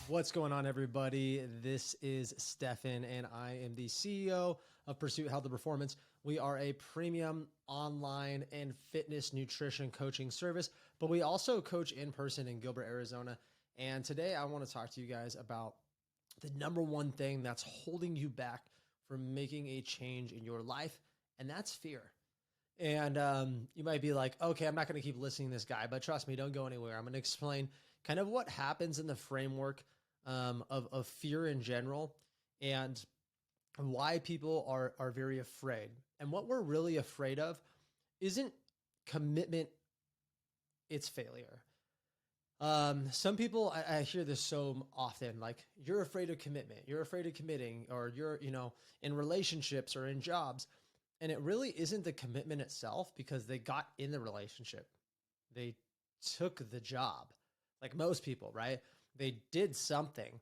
What's going on, everybody? This is Stefan, and I am the CEO of Pursuit Health and Performance. We are a premium online and fitness nutrition coaching service, but we also coach in person in Gilbert, Arizona. And today I want to talk to you guys about the number one thing that's holding you back from making a change in your life, and that's fear. And you might be like, okay, I'm not going to keep listening to this guy, but trust me, don't go anywhere. I'm going to explain kind of what happens in the framework of fear in general and why people are very afraid. And what we're really afraid of isn't commitment, it's failure. Some people, I hear this so often, like, you're afraid of commitment, you're afraid of committing, or you're, in relationships or in jobs. And it really isn't the commitment itself, because they got in the relationship. They took the job, like most people, right? They did something,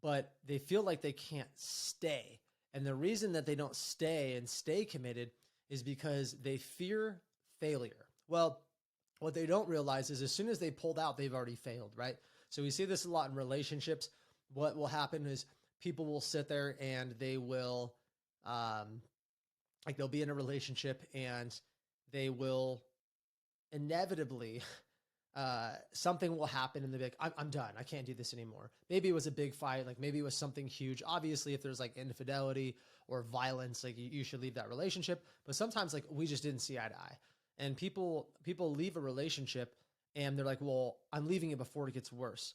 but they feel like they can't stay. And the reason that they don't stay and stay committed is because they fear failure. Well, what they don't realize is as soon as they pulled out, they've already failed, right? So we see this a lot in relationships. What will happen is people will sit there and they will, they'll be in a relationship and they will inevitably, something will happen and they'll be like, I'm done. I can't do this anymore. Maybe it was a big fight. Like maybe it was something huge. Obviously, if there's like infidelity or violence, like you should leave that relationship. But sometimes like we just didn't see eye to eye. And people leave a relationship and they're like, well, I'm leaving it before it gets worse.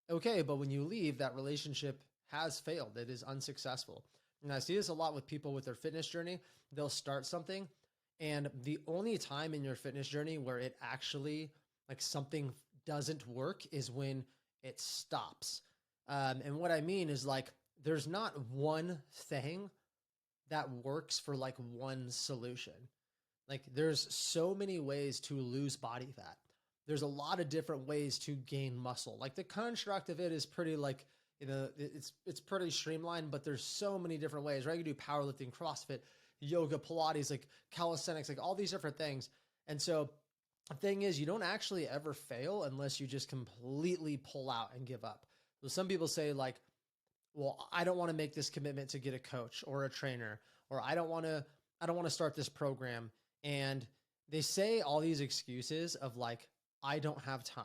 Okay, but when you leave, that relationship has failed. It is unsuccessful. And I see this a lot with people with their fitness journey. They'll start something, and the only time in your fitness journey where it actually, like, something doesn't work is when it stops. And what I mean is, like, there's not one thing that works for like one solution. Like, there's so many ways to lose body fat. There's a lot of different ways to gain muscle. Like, the construct of it is pretty, like, it's pretty streamlined, but there's so many different ways, right? You can do powerlifting, CrossFit, yoga, Pilates, like calisthenics, like all these different things. And so the thing is, you don't actually ever fail unless you just completely pull out and give up. So some people say, like, well, I don't want to make this commitment to get a coach or a trainer, or I don't want to start this program. And they say all these excuses of like, I don't have time.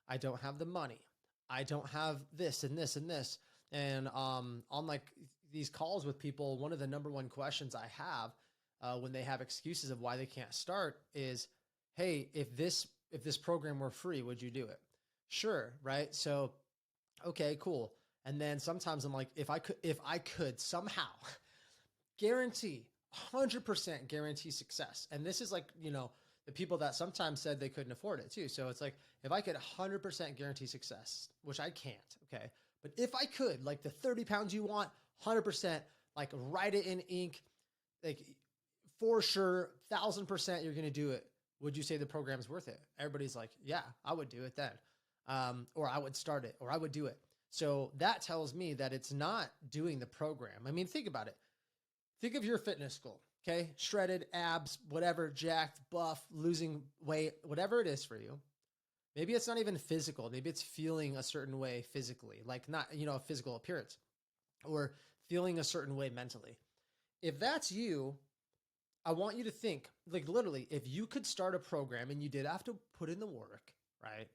I don't have the money. I don't have this and this and this. And on like these calls with people, one of the number one questions I have when they have excuses of why they can't start is, hey, if this program were free, would you do it? Sure, right? So, okay, cool. And then sometimes I'm like, if I could somehow guarantee 100% guarantee success. And this is like, the people that sometimes said they couldn't afford it too. So it's like, if I could 100% guarantee success, which I can't, okay? But if I could, like, the 30 pounds you want, 100%, like, write it in ink, like, for sure, 1,000% you're going to do it. Would you say the program's worth it? Everybody's like, yeah, I would do it then. Or I would start it, or I would do it. So that tells me that it's not doing the program. I mean, think about it. Think of your fitness goal. Okay, shredded, abs, whatever, jacked, buff, losing weight, whatever it is for you. Maybe it's not even physical. Maybe it's feeling a certain way physically, like not, a physical appearance, or feeling a certain way mentally. If that's you, I want you to think, like, literally, if you could start a program and you did have to put in the work, right?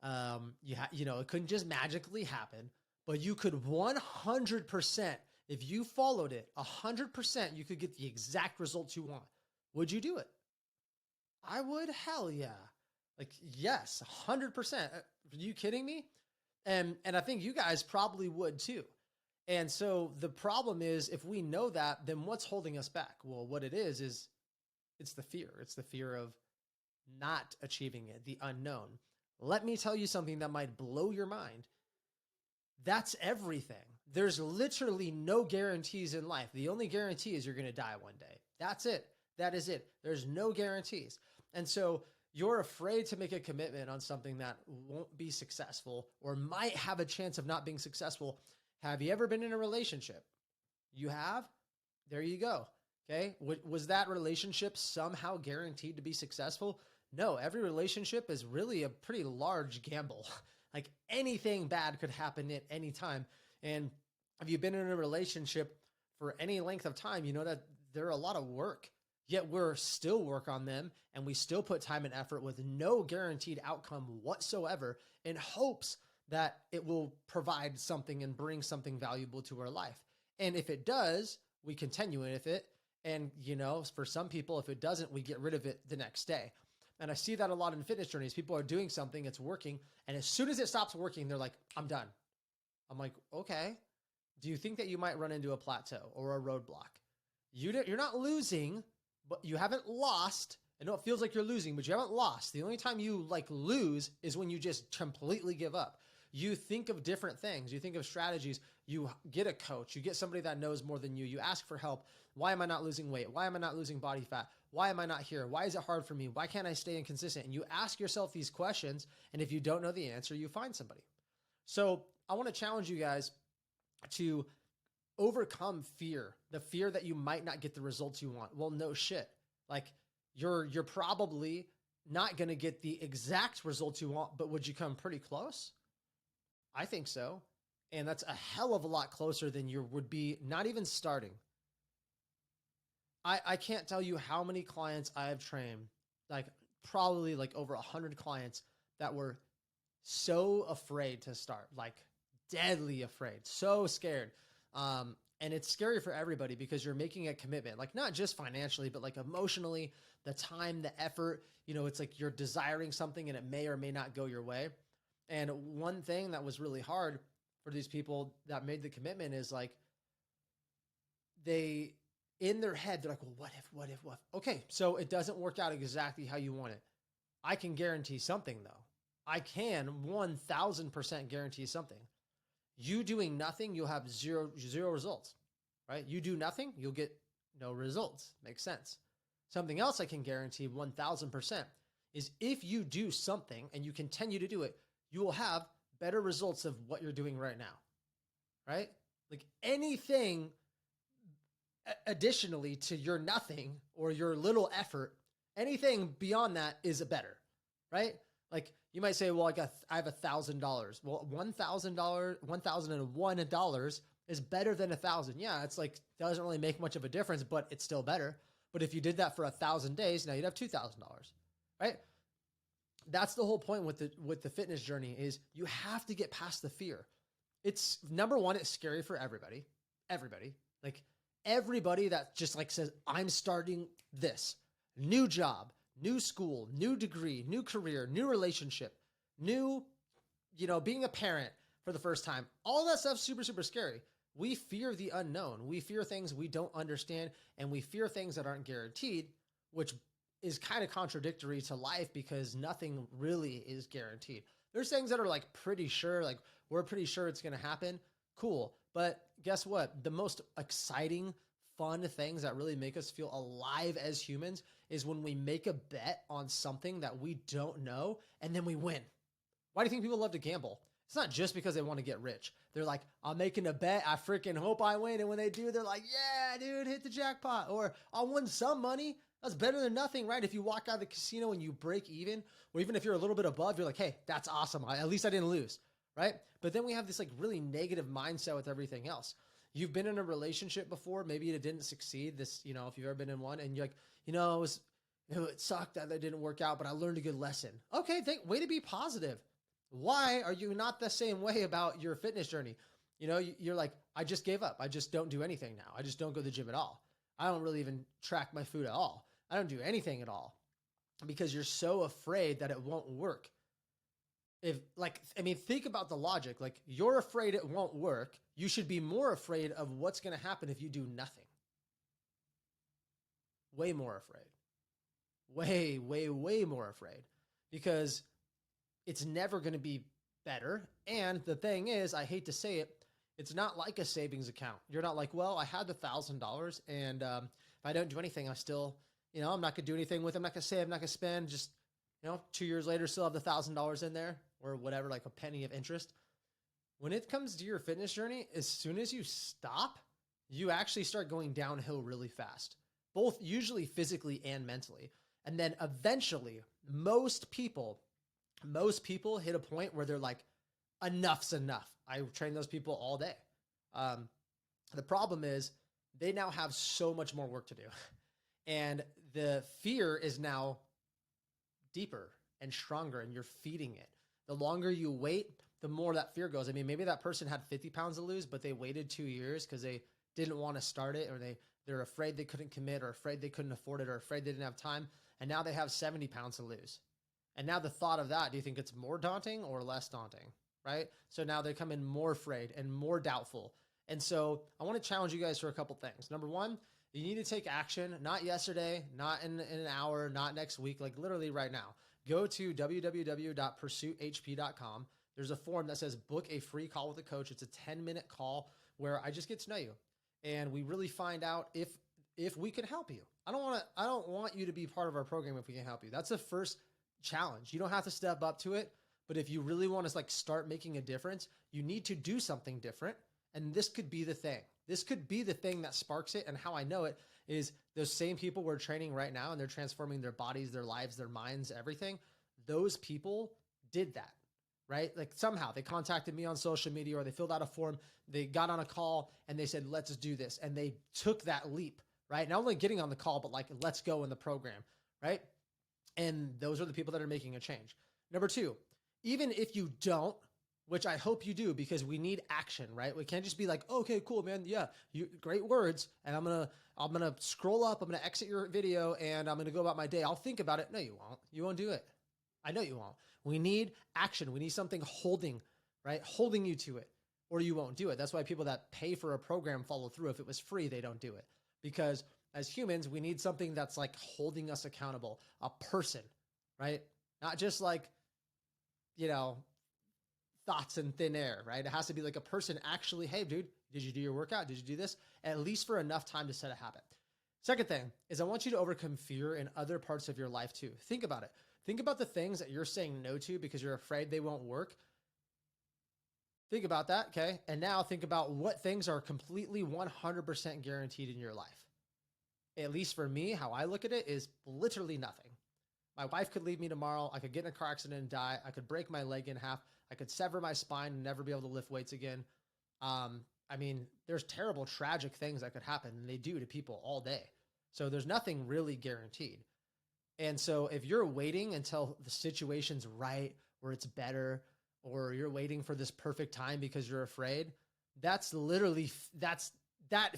It couldn't just magically happen, but you could 100%, if you followed it 100%, you could get the exact results you want. Would you do it? I would. Hell yeah. Like, yes, 100%. Are you kidding me? And I think you guys probably would too. And so the problem is, if we know that, then what's holding us back? Well, what it is it's the fear. It's the fear of not achieving it, the unknown. Let me tell you something that might blow your mind. That's everything. There's literally no guarantees in life. The only guarantee is you're going to die one day. That's it. That is it. There's no guarantees. And so you're afraid to make a commitment on something that won't be successful or might have a chance of not being successful. Have you ever been in a relationship? You have? There you go. Okay. Was that relationship somehow guaranteed to be successful? No, every relationship is really a pretty large gamble. Like anything bad could happen at any time. And if you've been in a relationship for any length of time, you know that they're a lot of work, yet we're still work on them and we still put time and effort with no guaranteed outcome whatsoever in hopes that it will provide something and bring something valuable to our life. And if it does, we continue with it. And, you know, for some people, if it doesn't, we get rid of it the next day. And I see that a lot in fitness journeys. People are doing something, it's working. And as soon as it stops working, they're like, I'm done. I'm like, okay. Do you think that you might run into a plateau or a roadblock? You're not losing, but you haven't lost. I know it feels like you're losing, but you haven't lost. The only time you like lose is when you just completely give up. You think of different things. You think of strategies. You get a coach. You get somebody that knows more than you. You ask for help. Why am I not losing weight? Why am I not losing body fat? Why am I not here? Why is it hard for me? Why can't I stay inconsistent? And you ask yourself these questions. And if you don't know the answer, you find somebody. So I want to challenge you guys to overcome fear, the fear that you might not get the results you want. Well, no shit. Like you're probably not going to get the exact results you want, but would you come pretty close? I think so. And that's a hell of a lot closer than you would be not even starting. I can't tell you how many clients I have trained, like probably like over 100 clients that were so afraid to start, like deadly afraid, so scared. And it's scary for everybody because you're making a commitment, like not just financially, but like emotionally, the time, the effort, you know, it's like you're desiring something and it may or may not go your way. And one thing that was really hard for these people that made the commitment is like they, in their head, they're like, well, what if? Okay, so it doesn't work out exactly how you want it. I can guarantee something though. I can 1000% guarantee something. You doing nothing, you'll have zero results, right? You do nothing, you'll get no results. Makes sense. Something else I can guarantee 1000% is if you do something and you continue to do it, you will have better results of what you're doing right now, right? Like anything additionally to your nothing or your little effort, anything beyond that is a better, right? Like you might say, well, I have $1,000. Well, $1,001 is better than 1,000. Yeah, it's like doesn't really make much of a difference, but it's still better. But if you did that for 1,000 days, now you'd have $2,000, right? That's the whole point with the fitness journey is you have to get past the fear. It's number one, it's scary for everybody. Like everybody that just like says, I'm starting this new job, new school, new degree, new career, new relationship, new, you know, being a parent for the first time. All that stuff's super, super scary. We fear the unknown. We fear things we don't understand, and we fear things that aren't guaranteed, which is kind of contradictory to life because nothing really is guaranteed. There's things that are like pretty sure, like we're pretty sure it's going to happen. Cool. But guess what? The most exciting, fun things that really make us feel alive as humans is when we make a bet on something that we don't know and then we win. Why do you think people love to gamble? It's not just because they want to get rich. They're like, I'm making a bet. I freaking hope I win. And when they do, they're like, yeah, dude, hit the jackpot. Or I'll win some money. That's better than nothing, right? If you walk out of the casino and you break even, or even if you're a little bit above, you're like, hey, that's awesome. At least I didn't lose, right? But then we have this like really negative mindset with everything else. You've been in a relationship before, maybe it didn't succeed. This, you know, if you've ever been in one and you're like, you know, it sucked that didn't work out, but I learned a good lesson. Okay, way to be positive. Why are you not the same way about your fitness journey? You know, you're like, I just gave up. I just don't do anything now. I just don't go to the gym at all. I don't really even track my food at all. I don't do anything at all because you're so afraid that it won't work. Think about the logic. Like you're afraid it won't work. You should be more afraid of what's going to happen if you do nothing. Way more afraid. Way, way, way more afraid because it's never going to be better. And the thing is, I hate to say it, it's not like a savings account. You're not like, well, I had $1,000 and if I don't do anything, I still, you know, I'm not going to do anything with it. I'm not going to save, I'm not going to spend. Just, you know, 2 years later, still have the $1,000 in there or whatever, like a penny of interest. When it comes to your fitness journey, as soon as you stop, you actually start going downhill really fast, both usually physically and mentally. And then eventually most people hit a point where they're like, enough's enough. I train those people all day. The problem is they now have so much more work to do. And the fear is now deeper and stronger, and you're feeding it. The longer you wait, the more that fear goes. I mean, maybe that person had 50 pounds to lose, but they waited 2 years because they didn't want to start it, or they're afraid they couldn't commit, or afraid they couldn't afford it, or afraid they didn't have time. And now they have 70 pounds to lose. And now the thought of that, do you think it's more daunting or less daunting? Right? So now they come in more afraid and more doubtful. And so I want to challenge you guys for a couple things. Number one, you need to take action, not yesterday, not in an hour, not next week, like literally right now. Go to www.pursuithp.com. There's a form that says book a free call with a coach. It's a 10-minute call where I just get to know you. And we really find out if we can help you. I don't want you to be part of our program if we can help you. That's the first challenge. You don't have to step up to it, but if you really want to like start making a difference, you need to do something different. And this could be the thing. This could be the thing that sparks it. And how I know it is those same people we're training right now, and they're transforming their bodies, their lives, their minds, everything. Those people did that, right? Like somehow they contacted me on social media, or they filled out a form, they got on a call and they said, let's do this. And they took that leap, right? Not only getting on the call, but like, let's go in the program, right? And those are the people that are making a change. Number two, even if you don't, which I hope you do, because we need action, right? We can't just be like, okay, cool, man. Yeah, great words. And I'm going to scroll up. I'm going to exit your video and I'm going to go about my day. I'll think about it. No, you won't. You won't do it. I know you won't. We need action. We need something holding, right? Holding you to it, or you won't do it. That's why people that pay for a program follow through. If it was free, they don't do it, because as humans, we need something that's like holding us accountable, a person, right? Not just like, thoughts in thin air, right? It has to be like a person actually, hey, dude, did you do your workout? Did you do this? At least for enough time to set a habit. Second thing is I want you to overcome fear in other parts of your life too. Think about it. Think about the things that you're saying no to because you're afraid they won't work. Think about that, okay? And now think about what things are completely 100% guaranteed in your life. At least for me, how I look at it is literally nothing. My wife could leave me tomorrow. I could get in a car accident and die. I could break my leg in half. I could sever my spine and never be able to lift weights again. I mean, there's terrible, tragic things that could happen, and they do to people all day. So there's nothing really guaranteed. And so if you're waiting until the situation's right, where it's better, or you're waiting for this perfect time because you're afraid, that's literally, that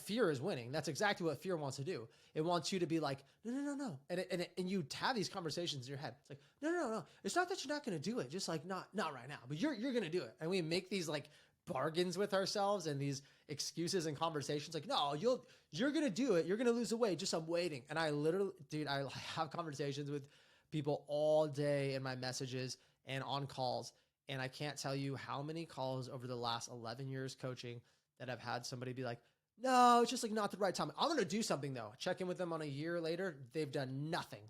fear is winning. That's exactly what fear wants to do. It wants you to be like, no. And you have these conversations in your head. It's like, no. It's not that you're not going to do it. Just like, not right now, but you're going to do it. And we make these like bargains with ourselves and these excuses and conversations. Like, no, you're going to do it. You're going to lose the weight. Just I'm waiting. And I literally, dude, I have conversations with people all day in my messages and on calls. And I can't tell you how many calls over the last 11 years coaching that I've had somebody be like, no, it's just like not the right time. I'm going to do something though. Check in with them on a year later. They've done nothing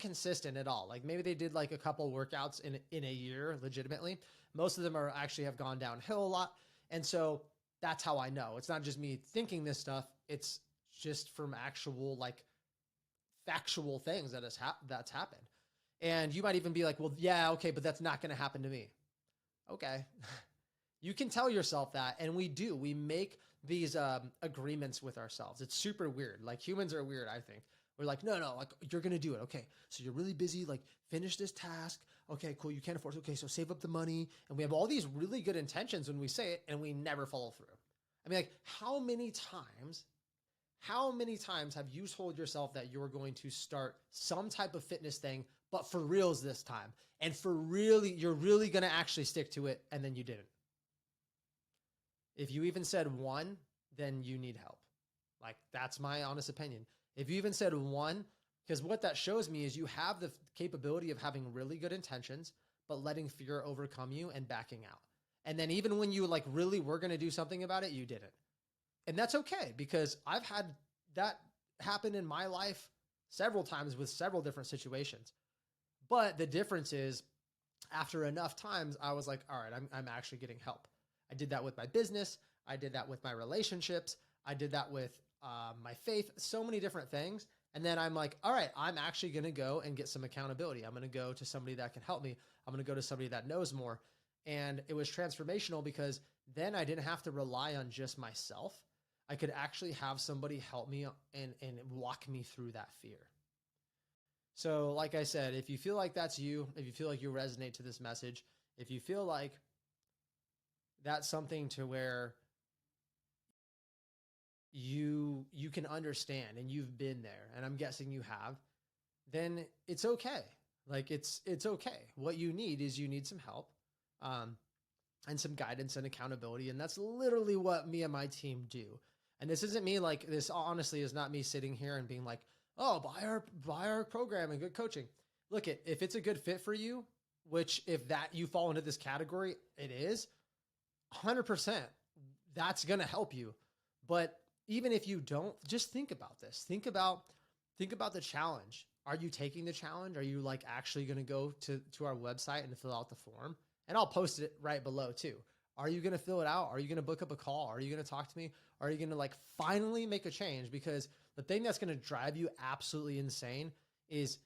consistent at all. Like maybe they did like a couple workouts in a year, legitimately. Most of them are actually have gone downhill a lot. And so that's how I know. It's not just me thinking this stuff. It's just from actual like factual things that's happened. And you might even be like, well, yeah, okay, but that's not going to happen to me. Okay. You can tell yourself that, and we do. We make these agreements with ourselves. It's super weird. Like humans are weird, I think. We're like, no, like you're going to do it. Okay, so you're really busy. Like finish this task. Okay, cool. You can't afford it. Okay, so save up the money. And we have all these really good intentions when we say it, and we never follow through. I mean, like how many times have you told yourself that you're going to start some type of fitness thing, but for reals this time, and you're really going to actually stick to it, and then you didn't? If you even said one, then you need help. Like that's my honest opinion. If you even said one, because what that shows me is you have the capability of having really good intentions, but letting fear overcome you and backing out. And then even when you like really were going to do something about it, you didn't. And that's okay, because I've had that happen in my life several times with several different situations. But the difference is after enough times, I was like, all right, I'm actually getting help. I did that with my business. I did that with my relationships. I did that with my faith, so many different things. And then I'm like, all right, I'm actually going to go and get some accountability. I'm going to go to somebody that can help me. I'm going to go to somebody that knows more. And it was transformational because then I didn't have to rely on just myself. I could actually have somebody help me and walk me through that fear. So like I said, if you feel like that's you, if you feel like you resonate to this message, if you feel like that's something to where you can understand and you've been there, and I'm guessing you have, then it's okay. Like it's okay. What you need is you need some help, and some guidance and accountability. And that's literally what me and my team do. And this isn't me, like, this honestly is not me sitting here and being like, oh, buy our program and good coaching. Look, if it's a good fit for you, which if that you fall into this category, it is 100%, that's going to help you. But even if you don't, just think about this. Think about the challenge. Are you taking the challenge? Are you like actually going to go to our website and fill out the form? And I'll post it right below too. Are you going to fill it out? Are you going to book up a call? Are you going to talk to me? Are you going to like finally make a change? Because the thing that's going to drive you absolutely insane is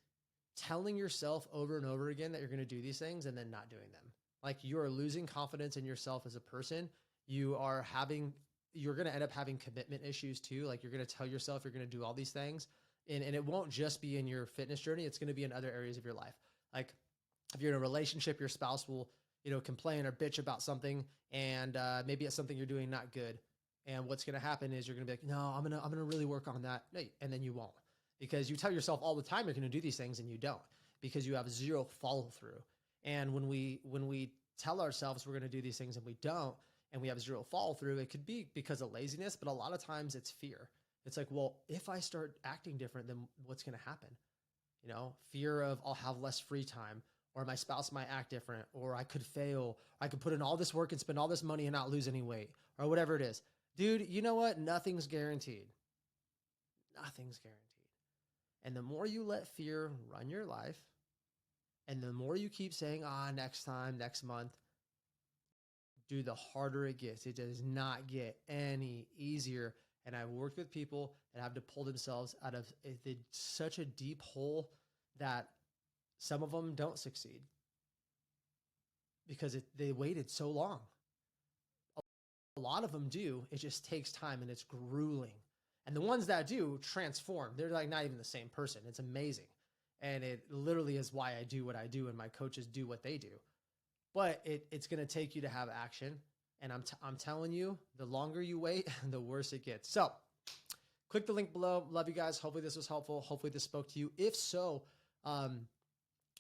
telling yourself over and over again that you're going to do these things and then not doing them. Like you are losing confidence in yourself as a person. You're going to end up having commitment issues too. Like you're going to tell yourself you're going to do all these things. And it won't just be in your fitness journey. It's going to be in other areas of your life. Like if you're in a relationship, your spouse will, complain or bitch about something. And maybe it's something you're doing not good. And what's going to happen is you're going to be like, no, I'm going to really work on that. No, and then you won't, because you tell yourself all the time you're going to do these things and you don't, because you have zero follow through. And when we tell ourselves we're going to do these things and we don't, and we have zero follow through, it could be because of laziness, but a lot of times it's fear. It's like, well, if I start acting different, then what's going to happen? Fear of I'll have less free time, or my spouse might act different, or I could fail. I could put in all this work and spend all this money and not lose any weight, or whatever it is. Dude, you know what? Nothing's guaranteed. Nothing's guaranteed. And the more you let fear run your life, and the more you keep saying, next time, next month, dude, the harder it gets. It does not get any easier. And I've worked with people that have to pull themselves out of such a deep hole that some of them don't succeed because they waited so long. A lot of them do. It just takes time and it's grueling. And the ones that do transform. They're like not even the same person. It's amazing. And it literally is why I do what I do and my coaches do what they do. But it's going to take you to have action. And I'm telling you, the longer you wait, the worse it gets. So click the link below. Love you guys. Hopefully this was helpful. Hopefully this spoke to you. If so,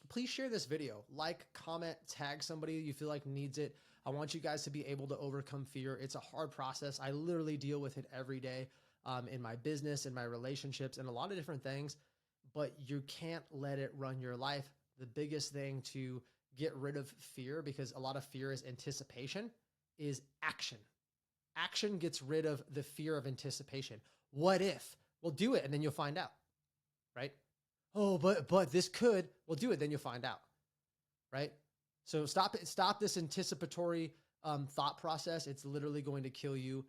please share this video. Like, comment, tag somebody you feel like needs it. I want you guys to be able to overcome fear. It's a hard process. I literally deal with it every day in my business, in my relationships, and a lot of different things. But you can't let it run your life. The biggest thing to get rid of fear, because a lot of fear is anticipation, is action. Action gets rid of the fear of anticipation. What if? Well, do it and then you'll find out, right? Oh, but this could. Well, do it, then you'll find out, right? So stop this anticipatory thought process. It's literally going to kill you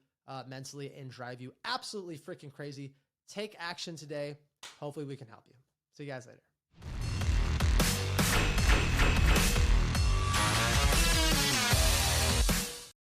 mentally and drive you absolutely freaking crazy. Take action today. Hopefully we can help you. See you guys later.